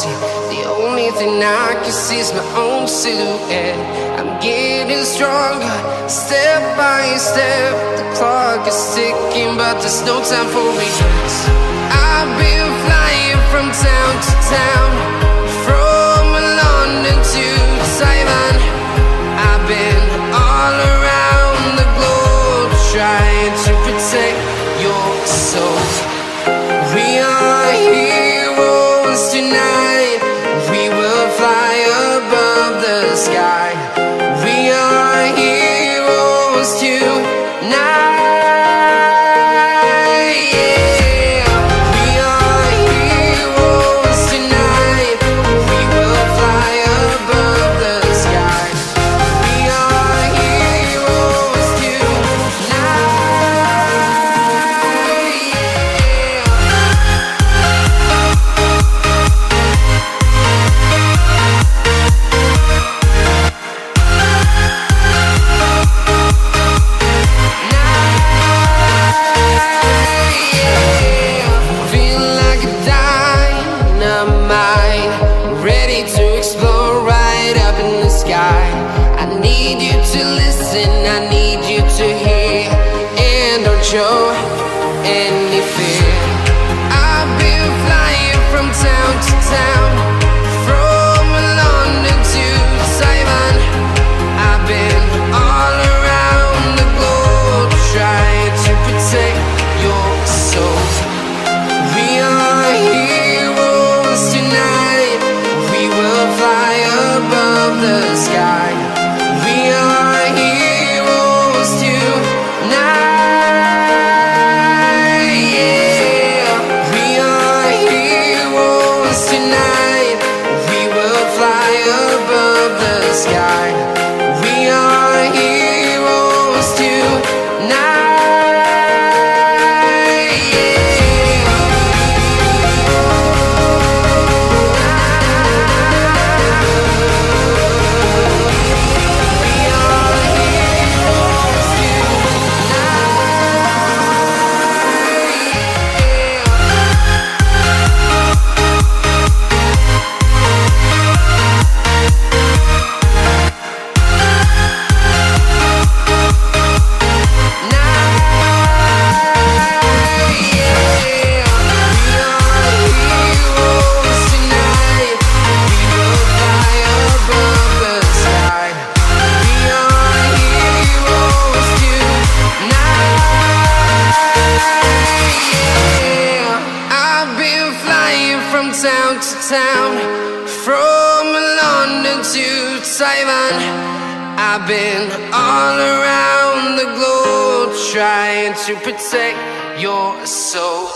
see. The only thing I can see is my own silhouette. I'm getting stronger, step by step. The clock is ticking, but there's no time for regrets. I've been flying from town to town, from London to Taiwan. I've been all around the globe, trying to protect your soul. We are heroes tonight. We will fly above the sky. We are heroes tonight. To explore right up in the sky. I need you to listen, I need you to hear, and don't show any fear. I've been flying from town to town, from London to Taiwan. I've been all around the globe, trying to protect your soul. We are heroes tonight. We will fly above the sky. We are heroes tonight. Yeah, we are heroes tonight. We will fly above the sky. We are heroes tonight. Town to town, from London to Taiwan. I've been all around the globe, trying to protect your soul.